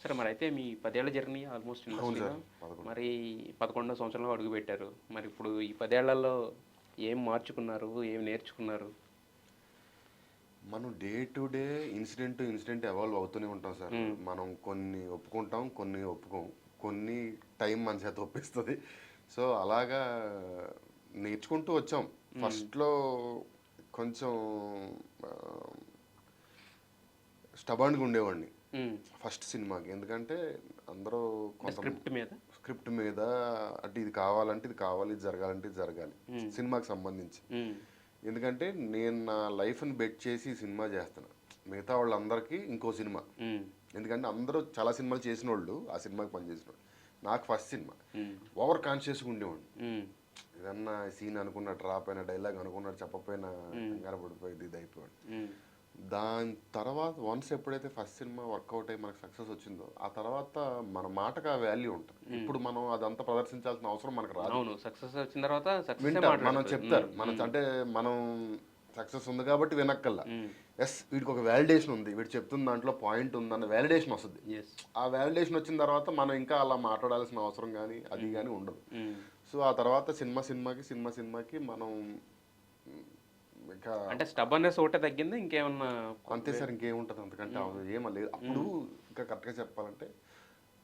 సరే మరైతే మీ 10 ఏళ్ల జర్నీ ఆల్మోస్ట్ అవును ఇండస్ట్రీలో సార్. 11. మరి 11వ సంవత్సరంలో అడుగుపెట్టారు. మరి ఇప్పుడు ఈ 10 ఏళ్లలో ఏం మార్చుకున్నారు? ఏం నేర్చుకున్నారు? మనం day to day, incident to incident evolve అవుతూనే ఉంటాం సార్. మనం కొన్ని ఒప్పుకుంటాం, కొన్ని ఒప్పుకోం. కొన్ని టైం మన చేత ఒప్పిస్తది. సో, అలాగా నేర్చుకుంటూ వచ్చాం. ఫస్ట్‌లో కొంచెం ఆహ్, స్టబర్న్‌గా ఉండేవాడిని. హ్మ్. ఫస్ట్ సినిమాకి. ఎందుకంటే అందరూ అంటే స్క్రిప్ట్ మీద? స్క్రిప్ట్ మీద అంటే ఇది కావాలంటే ఇది కావాలి, ఇది జరగాలంటే ఇది జరగాలి. సినిమాకి సంబంధించి. హ్మ్. ఎందుకంటే నేను నా లైఫ్‌ని బెట్ చేసి ఈ సినిమా చేస్తున్నా. మిగతా వాళ్ళందరికీ ఇంకో సినిమా. హ్మ్. ఎందుకంటే అందరూ చాలా సినిమాలు చేసినోళ్ళు, ఆ సినిమాకి పనిచేసినోళ్ళు. నాకు ఫస్ట్ సినిమా. హ్మ్. ఓవర్ కాన్షియస్‌గా ఉండేవాడిని. హ్మ్. ఏదన్నా సీన్ అనుకున్నట్టు రాపోయినా, డైలాగ్ అనుకున్నట్టు చెప్పకపోయినా కంగారు పడిపోయి ఇది అయిపోయాడు. హ్మ్. దాని తర్వాత వన్స్ ఎప్పుడైతే ఫస్ట్ సినిమా వర్కౌట్ అయ్యి మనకు సక్సెస్ వచ్చిందో, ఆ తర్వాత మన మాటకు ఆ వాల్యూ ఉంటుంది. ఇప్పుడు మనం అదంతా ప్రదర్శించాల్సిన అవసరం మనకు రాదు. అవును. సక్సెస్ వచ్చిన తర్వాత సక్సెస్సే వింటారు, మనం మాట్లాడతది. చెప్తారు. అంటే మనం సక్సెస్ ఉంది కాబట్టి వినక్కల్లా. హ్మ్. ఎస్, వీడికి ఒక వ్యాలిడేషన్ ఉంది, వీడు చెప్తున్న దాంట్లో పాయింట్ ఉందన్న వ్యాలిడేషన్ వస్తుంది. యెస్. ఆ వ్యాలిడేషన్ వచ్చిన తర్వాత మనం ఇంకా అలా మాట్లాడాల్సిన అవసరం కానీ అది కానీ ఉండదు. హ్మ్. సో ఆ తర్వాత సినిమాకి మనం ఇంకా అంటే స్టబ్బర్నెస్ ఒకటే తగ్గిందా? ఇంకేమన్నా? అంతే సార్. ఇంకేముంటుంది అంతకంటే ఏమీ లేదు. అప్పుడు ఇంకా కరెక్ట్గా చెప్పాలంటే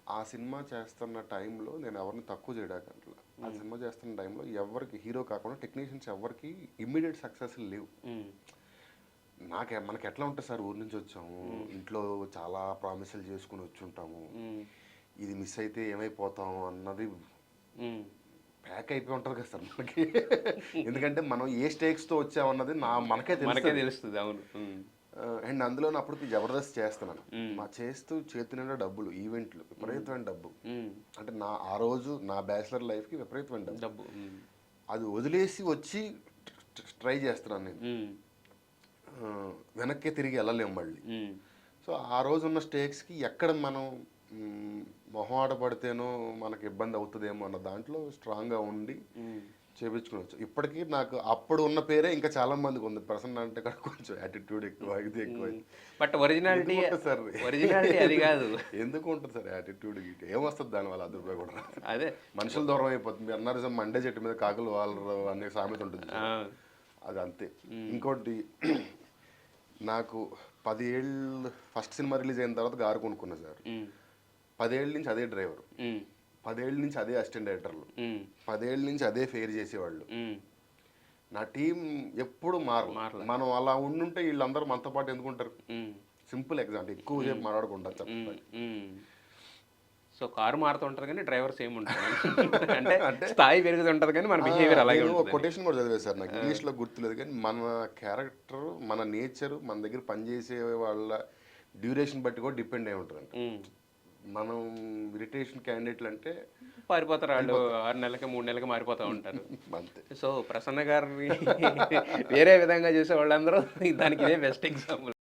ఆ సినిమా చేస్తున్న టైంలో నేను ఎవరిని తక్కువ చేయడానికి, ఆ సినిమా చేస్తున్న టైంలో ఎవరికి హీరో కాకుండా టెక్నీషియన్స్ ఎవరికి ఇమ్మీడియట్ సక్సెస్ లేవు. హ్మ్. మనకి ఎట్లా ఉంటుంది సార్, ఊరి నుంచి వచ్చాము, ఇంట్లో చాలా ప్రామిసులు చేసుకుని వచ్చి ఉంటాము, హ్మ్. ఇది మిస్ అయితే ఏమైపోతాము అన్నది హ్మ్. ప్యాక్ అయిపోయి ఉంటుంది కదా సార్ మనకి. ఎందుకంటే మనం ఏ స్టేక్స్తో వచ్చామన్నది మనకే మనకే తెలుస్తుంది. తెలుస్తది. అవును. హ్మ్. అండ్ అందులో అప్పటికి జబర్దస్త్ చేస్తున్నాను. హ్మ్. మా చేస్తూ చేతి నిండా డబ్బులు, ఈవెంట్లు విపరీతమైన డబ్బు. హ్మ్. అంటే ఆ రోజు నా బ్యాచిలర్ లైఫ్కి విపరీతమైన డబ్బు. డబ్బు. హ్మ్. అది వదిలేసి వచ్చి ట్రై చేస్తున్నాను నేను. హ్మ్. వెనక్కి తిరిగి వెళ్ళలేము మళ్ళీ. హ్మ్. సో ఆ రోజు ఉన్న స్టేక్స్కి ఎక్కడ మనం మొహమాట పడితేనో మనకి ఇబ్బంది అవుతుందేమో అన్న దాంట్లో స్ట్రాంగ్గా ఉండి హ్మ్. చేపించుకోవచ్చు. ఇప్పటికీ నాకు అప్పుడు ఉన్న పేరే ఇంకా చాలా మందికి ఉంది. ప్రసన్న అంటే కూడా కొంచెం యాటిట్యూడ్ ఎక్కువ, ఇది ఎక్కువ. బట్ ఎందుకు ఉంటుంది సార్? ఒరిజినాలిటీ అది కాదు. ఎందుకు ఉంటుంది సార్ యాటిట్యూడ్? ఇటు ఏమొస్తుంది దానివల్ల? అది రూపాయి కూడా రాదు. అదే. మనుషులు దూరం అయిపోతుంది. మీరు అన్నారు సార్, మండే చెట్టు మీద కాకులు వాళ్ళు అనే సామెత ఉంటుంది ఆ! సార్. అది అంతే. ఇంకోటి, నాకు 10 ఏళ్ళు ఫస్ట్ సినిమా రిలీజ్ అయిన తర్వాత కారు కొనుక్కున్నా సార్. హ్మ్. 10 ఏళ్ళ నుంచి అదే డ్రైవర్, హ్మ్. 10 ఏళ్ళ నుంచి అదే అసిస్టెంట్ డైరెక్టర్లు, హ్మ్. 10 ఏళ్ళ నుంచి అదే ఫేర్ చేసేవాళ్ళు. హ్మ్. నా టీం ఎప్పుడు మారల. మారలే. మనం అలా ఉండుంటే వీళ్ళందరూ మనతో పాటు ఎందుకుంటారు? హ్మ్. సింపుల్ ఎగ్జాంపుల్, ఎక్కువసేపు మాట్లాడకుండా హ్మ్. చెప్పండి. హ్మ్. సో, కారు మారుతూ ఉంటది గానీ డ్రైవర్ సేమ్ ఉంటాడు. అంటే అంటే స్థాయి పెరుగుతుంటది గానీ మన బిహేవియర్ అలాగే నేను ఒక ఉంటదని. కొటేషన్ కూడా చదివాను సార్, నాకు ఇంగ్లీష్లో గుర్తులేదు కానీ, మన క్యారెక్టర్, మన నేచర్, మన దగ్గర పనిచేసే వాళ్ళ డ్యూరేషన్ బట్టి కూడా డిపెండ్ అయి ఉంటుందంట. హ్మ్. మనం ఇరిటేషన్ క్యాండిడేట్లు అంటే పారిపోతారు ఆళ్ళు. వెళ్ళిపోతారు. 6 నెలలకి, 3 నెలలకి మారిపోతా ఉంటారు. అంతే. సో, ప్రసన్న గారిని వేరే విధంగా చూసే వాళ్ళందరూ దానికి ఇదే బెస్ట్ ఎగ్జాంపుల్.